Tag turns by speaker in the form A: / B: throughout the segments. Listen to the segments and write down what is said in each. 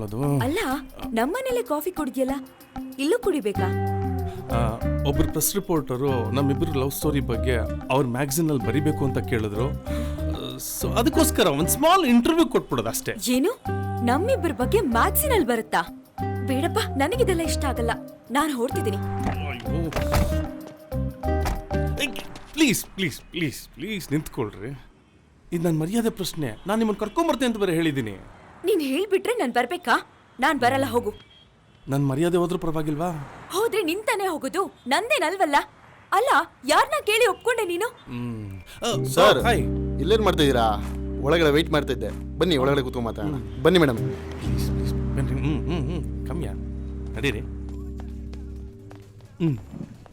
A: ಅದು
B: ಅಲ್ಲ ನಮ್ಮನೇಲೆ ಕಾಫಿ ಕುಡಿದ್ಯಲ್ಲ, ಇಲ್ಲೂ ಕುಡಿಬೇಕಾ?
A: ಒಬ್ರು ಪ್ರೆಸ್ ರಿಪೋರ್ಟರು ನಮ್ಮಿಬ್ಬರು ಲವ್ ಸ್ಟೋರಿ ಬಗ್ಗೆ ಅವ್ರ ಮ್ಯಾಗಝಿನಲ್ಲಿ ಬರಿಬೇಕು ಅಂತ ಕೇಳಿದ್ರು. ಸೊ ಅದಕ್ಕೋಸ್ಕರ ಒಂದು ಸ್ಮಾಲ್ ಇಂಟರ್ವ್ಯೂ ಕೊಟ್ಬಿಡೋದು ಅಷ್ಟೇ.
B: ಏನು, ನಮ್ಮಿಬ್ಬರ ಬಗ್ಗೆ ಮ್ಯಾಗ್ಝಿನ್ ಅಲ್ಲಿ ಬರುತ್ತಾ? ಬೇಡಪ್ಪ, ನನಗಿದೆಲ್ಲ ಇಷ್ಟ ಆಗಲ್ಲ. ನಾನು ಹೊರಟಿದ್ದೀನಿ.
A: ಪ್ಲೀಸ್ ಪ್ಲೀಸ್ ಪ್ಲೀಸ್ ಪ್ಲೀಸ್ ನಿಂತ್ಕೊಳ್ರಿ. ಇದು ನನ್ನ ಮರ್ಯಾದೆ ಪ್ರಶ್ನೆ. ನಾನು ನಿಮ್ಮನ್ನು ಕರ್ಕೊಂಬರ್ತೇನೆ ಅಂತ ಬೇರೆ ಹೇಳಿದ್ದೀನಿ.
B: ನೀನ್ ಹೇಳ್ಬಿಟ್ರೆ ನಾನು ಬರ್ಬೇಕಾ? ನಾನ್ ಬರಲ್ಲ, ಹೋಗು.
A: ನನ್ನ ಮರ್ಯಾದೆ ಹೋದ್ರೂ ಪರವಾಗಿಲ್ವಾ?
B: ಹೋದ್ರೆ ನಿಂತಾನೆ ಹೋಗುದು, ನಂದೇನಲ್ವಲ್ಲ. ಅಲ್ಲ, ಯಾರನ್ನ ಕೇಳಿ ಒಪ್ಕೊಂಡೆ ನೀನು?
C: Sir,
A: hi.
C: ಇಲ್ಲೇನು ಮಾಡ್ತಾ ಇದ್ದೀರಾ? ಒಳಗಡೆ ವೆಯ್ಟ್ ಮಾಡ್ತಾ ಇದ್ದೆ. ಬನ್ನಿ, ಒಳಗಡೆ ಕೂತ್ಕೊಂಡು ಮಾತಾಡೋಣ. ಬನ್ನಿ ಮೇಡಮ್.
A: ಪ್ಲೀಸ್ ಪ್ಲೀಸ್ ಬನ್ನಿ. ಕಮ್ಮಿಯಾ ನಡೀರಿ.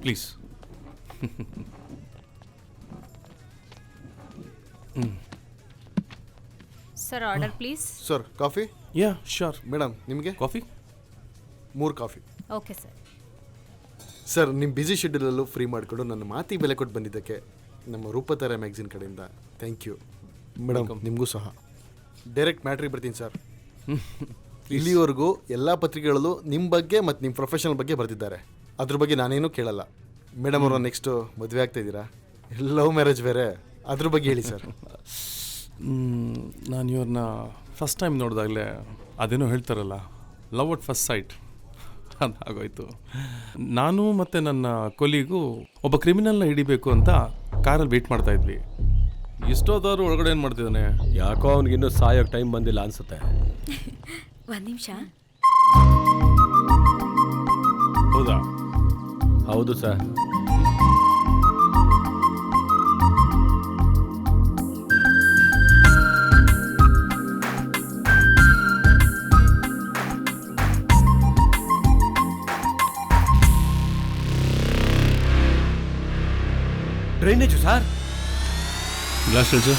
A: Please.
D: Sir, order please.
C: Sir, coffee?
A: Yeah sure.
C: Madam, ನಿಮಗೆ
A: coffee?
C: 3 coffee.
D: Okay sir.
C: Sir, ನಿಮ್ಮ ಬ್ಯುಸಿ ಶೆಡ್ಯೂಲಲ್ಲೂ ಫ್ರೀ ಮಾಡಿಕೊಂಡು ನನ್ನ ಮಾತಿಗೆ ಬೆಲೆ ಕೊಟ್ಟು ಬಂದಿದ್ದಕ್ಕೆ ನಮ್ಮ ರೂಪತಾರೆ ಮ್ಯಾಗ್ಝಿನ್ ಕಡೆಯಿಂದ ಥ್ಯಾಂಕ್ ಯು. ಮೇಡಮ್, ನಿಮಗೂ ಸಹ. ಡೈರೆಕ್ಟ್ ಮ್ಯಾಟ್ರಿಗೆ ಬರ್ತೀನಿ ಸರ್. ಇಲ್ಲಿವರೆಗೂ ಎಲ್ಲ ಪತ್ರಿಕೆಗಳಲ್ಲೂ ನಿಮ್ಮ ಬಗ್ಗೆ ಮತ್ತು ನಿಮ್ಮ ಪ್ರೊಫೆಷನಲ್ ಬಗ್ಗೆ ಬರ್ತಿದ್ದಾರೆ. ಅದ್ರ ಬಗ್ಗೆ ನಾನೇನು ಕೇಳಲ್ಲ. ಮೇಡಮ್ ಅವರು ನೆಕ್ಸ್ಟು ಮದುವೆ ಆಗ್ತಾ ಇದ್ದೀರಾ? ಲವ್ ಮ್ಯಾರೇಜ್ ಬೇರೆ, ಅದ್ರ ಬಗ್ಗೆ ಹೇಳಿ ಸರ್.
A: ನಾನು ಇವ್ರನ್ನ ಫಸ್ಟ್ ಟೈಮ್ ನೋಡಿದಾಗಲೇ ಅದೇನೋ ಹೇಳ್ತಾರಲ್ಲ, ಲವ್ ಅಟ್ ಫಸ್ಟ್ ಸೈಟ್, ಅದಾಗೋಯ್ತು. ನಾನು ಮತ್ತು ನನ್ನ ಕೊಲಿಗೂ ಒಬ್ಬ ಕ್ರಿಮಿನಲ್ನ ಹಿಡಿಬೇಕು ಅಂತ ಕಾರಲ್ಲಿ ವೇಟ್ ಮಾಡ್ತಾ ಇದ್ವಿ. ಇಷ್ಟೋದಾದ್ರು ಒಳಗಡೆ ಏನು ಮಾಡ್ತಿದ್ದಾನೆ?
E: ಯಾಕೋ ಅವ್ನಿಗಿನ್ನೂ ಸಾಯೋಕ್ಕೆ ಟೈಮ್ ಬಂದಿಲ್ಲ ಅನ್ಸುತ್ತೆ.
B: ಒಂದ್ ನಿಮಿಷ.
A: ಹೌದಾ?
E: ಹೌದು ಸರ್. Drainage sir.
A: ಗ್ಲಾಸ್ ಹೇಳ್ಸು.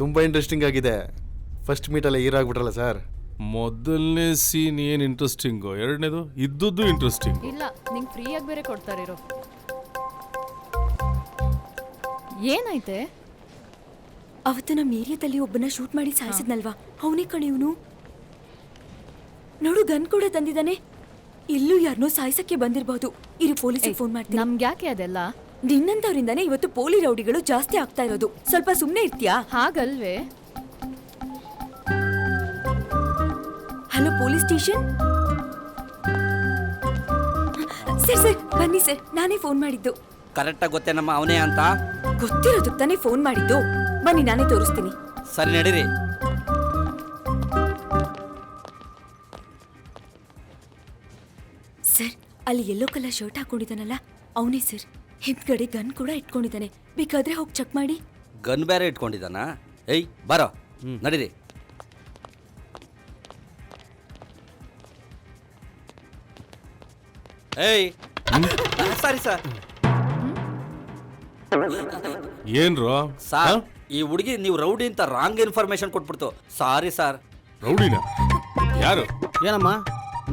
C: ತುಂಬ ಇಂಟ್ರೆಸ್ಟಿಂಗ್ ಆಗಿದೆ. ಫಸ್ಟ್ ಮೀಟಲ್ಲೇ ಹೀರಾಗ್ಬಿಟ್ರಲ್ಲ ಸರ್.
A: ಮೊದಲನೇ ಸೀನ್ ಏನು ಇಂಟ್ರೆಸ್ಟಿಂಗು, ಎರಡನೇದು ಇದ್ದದ್ದು ಇಂಟ್ರೆಸ್ಟಿಂಗ್.
D: ಇಲ್ಲ, ನಿಂಗೆ ಫ್ರೀಯಾಗಿ ಬೇರೆ ಕೊಡ್ತಾರಿರೋ. ಏನಾಯ್ತೆ?
B: ಅವತ್ತು ನಮ್ಮ ಏರಿಯಾದಲ್ಲಿ ಒಬ್ಬನ ಶೂಟ್ ಮಾಡಿ ಸಾಯಿಸಿದ್ನಲ್ವಾ, ಅವನೇ ಕಣೆ ಇವನು. ನೋಡು, ಗನ್ ಕೂಡ ತಂದಿದ್ದಾನೆ. ಇಲ್ಲೂ ಯಾರನ್ನೋ ಸಾಯಿಸಕ್ಕೆ ಬಂದಿರಬಹುದು. ಇರು, ಪೊಲೀಸಿಗೆ ಫೋನ್ ಮಾಡ್ತೀನಿ.
D: ನಮ್ಗೆ ಯಾಕೆ ಅದೆಲ್ಲ?
B: ನಿನ್ನಂತವರಿಂದಾನೇ ಇವತ್ತು ಪೋಲಿ ರೌಡಿಗಳು ಜಾಸ್ತಿ ಆಗ್ತಾ ಇರೋದು. ಸ್ವಲ್ಪ ಸುಮ್ಮನೆ ಇರ್ತೀಯಾ?
D: ಹಾಗಲ್ವೇ?
B: Hello, police station. Sir sir ಬನ್ನಿ ಸರ್, ನಾನೇ ಫೋನ್ ಮಾಡಿದ್ದು.
F: ಕರೆಕ್ಟಾಗಿ ಗೊತ್ತೇನಮ್ಮ ಅವನೇ ಅಂತ?
B: ಗೊತ್ತಿರೋದಕ್ಕೆ ತಾನೇ ಫೋನ್ ಮಾಡಿದ್ದು. ಬನ್ನಿ, ನಾನೇ ತೋರಿಸ್ತೀನಿ.
F: ಸರಿ, ನಡೀರಿ.
B: ಸರ್, ಅಲ್ಲಿ ಯೆಲ್ಲೋ ಕಲರ್ ಶರ್ಟ್ ಹಾಕೊಂಡಿದ್ದಾನಲ್ಲ, ಅವನೇ ಸರ್. ಹಿಂದ್ಗಡೆ ಗನ್ ಕೂಡ ಇಟ್ಕೊಂಡಿದ್ದಾನೆ. ಬೇಕಾದ್ರೆ ಹೋಗಿ ಚೆಕ್ ಮಾಡಿ.
F: ಗನ್ ಬೇರೆ ಇಟ್ಕೊಂಡಿದ್ದಾನ? ಏಯ್ ಬರೋ, ನಡೀರಿ. ಏಯ್ ಸಾರಿ ಸರ್.
A: ಏನ್ರೋ
F: ಸರ್, ಈ ಹುಡುಗಿ ನೀವು ರೌಡಿ ಅಂತ ರಾಂಗ್ ಇನ್ಫಾರ್ಮೇಶನ್ ಕೊಟ್ಬಿಡ್ತು. Sorry sir.
A: ರೌಡಿನ? ಯಾರು?
G: ಏನಮ್ಮ,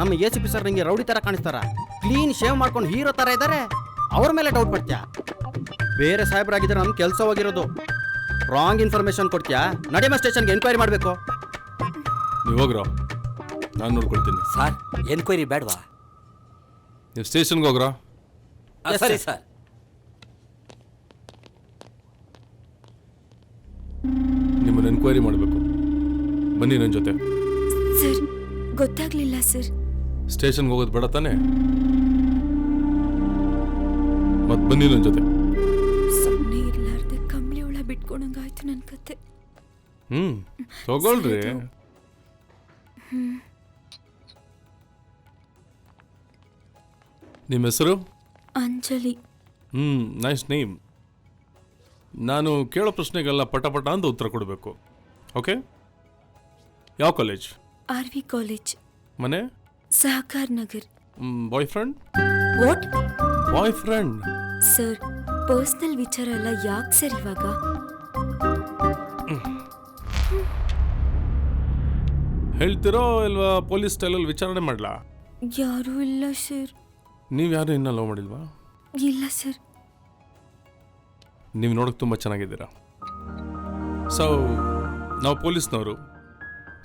G: ನಮ್ಮ ACP ಸರ್ ನಿಂಗೆ ರೌಡಿ ತರ ಕಾಣಿಸ್ತಾರ? ಕ್ಲೀನ್ ಶೇವ್ ಮಾಡ್ಕೊಂಡು ಹೀರೋ ತರ ಇದ್ದಾರೆ. ಅವ್ರ ಮೇಲೆ ಡೌಟ್ ಪಡ್ತೀಯಾ? ಬೇರೆ ಸಾಹೇಬ್ರಾಗಿದ್ರೆ ನಮ್ಮ ಕೆಲಸ ಹೋಗಿರೋದು. ರಾಂಗ್ ಇನ್ಫಾರ್ಮೇಶನ್ ಕೊಡ್ತೀಯಾ? ನಡಿಮ ಸ್ಟೇಷನ್ಗೆ ಎನ್ಕ್ವೈರಿ ಮಾಡಬೇಕು.
A: ನೀವು ಹೋಗ್ರೋ, ನಾನು ನೋಡ್ಕೊಳ್ತೀನಿ.
F: ಸರ್, ಎನ್ಕ್ವೈರಿ ಬೇಡವಾ?
A: ನೀವು ಸ್ಟೇಷನ್ಗೆ ಹೋಗ್ರೋ.
F: ಸರಿ ಸರ್.
A: ನಿಮ್ಮನ್ನು ಎನ್ಕ್ವೈರಿ ಮಾಡಬೇಕು. ಬನ್ನಿ ನನ್ನ ಜೊತೆ.
B: ಸರ್, ಗೊತ್ತಾಗ್ಲಿಲ್ಲ ಸರ್.
A: ಸ್ಟೇಷನ್ಗೆ ಹೋಗೋದು ಬೇಡ ತಾನೆ? ಮತ್ತೆ ಬನ್ನಿ ನನ್ನ ಜೊತೆ.
B: ಸುಮ್ಮನೆ ಇರ್ಲಾರ್ದೆ ಕಂಬ್ಳಿ ಒಳ ಬಿಟ್ಕೊಂಡಂಗಾಯ್ತು ನನ್ನ ಕತೆ.
A: ತಗೊಳ್ರಿ. ನಿಮ್ಮ ಹೆಸರು?
B: ಅಂಜಲಿ.
A: Nice name. ನಾನು ಕೇಳೋ ಪ್ರಶ್ನೆಗೆಲ್ಲ ಪಟ ಅಂತ ಉತ್ತರ ಕೊಡಬೇಕು. ಓಕೆ? ಯಾವ ಕಾಲೇಜ್?
B: RV college.
A: ಮನೆ?
B: Sahakar Nagar.
A: Boyfriend?
B: What?
A: Boyfriend?
B: Sir personal ವಿಚಾರ ಎಲ್ಲ ಯಾಕೆ ಸರ್ ಇವಾಗ?
A: ಹೇಳ್ತಿರೋ ಇಲ್ವಾ ಪೊಲೀಸ್ ಸ್ಟೈಲಲ್ಲಿ ವಿಚಾರಣೆ ಮಾಡಲಾ?
B: ಯಾರೂ ಇಲ್ಲ ಸರ್.
A: ನೀವು ಯಾರು ಇನ್ನೂ ಲವ್ ಮಾಡಿಲ್ವಾ?
B: ಇಲ್ಲ ಸರ್.
A: ನೀವು ನೋಡೋಕೆ ತುಂಬ ಚೆನ್ನಾಗಿದ್ದೀರಾ. ಸೊ ನಾವು ಪೊಲೀಸ್ನವರು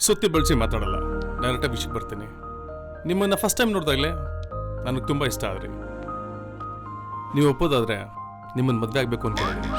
A: ಸುತ್ತಿ ಬಳಸಿ ಮಾತಾಡಲ್ಲ, ಡೈರೆಕ್ಟಾಗಿ ವಿಷಯಕ್ಕೆ ಬರ್ತೀನಿ. ನಿಮ್ಮನ್ನು ಫಸ್ಟ್ ಟೈಮ್ ನೋಡಿದಾಗಲೇ ನನಗೆ ತುಂಬ ಇಷ್ಟ ಆದ್ರಿ. ನೀವು ಒಪ್ಪೋದಾದರೆ ನಿಮ್ಮನ್ನು ಮದುವೆ ಆಗಬೇಕು ಅಂದ್ಕೊಂಡಿದ್ದೀನಿ.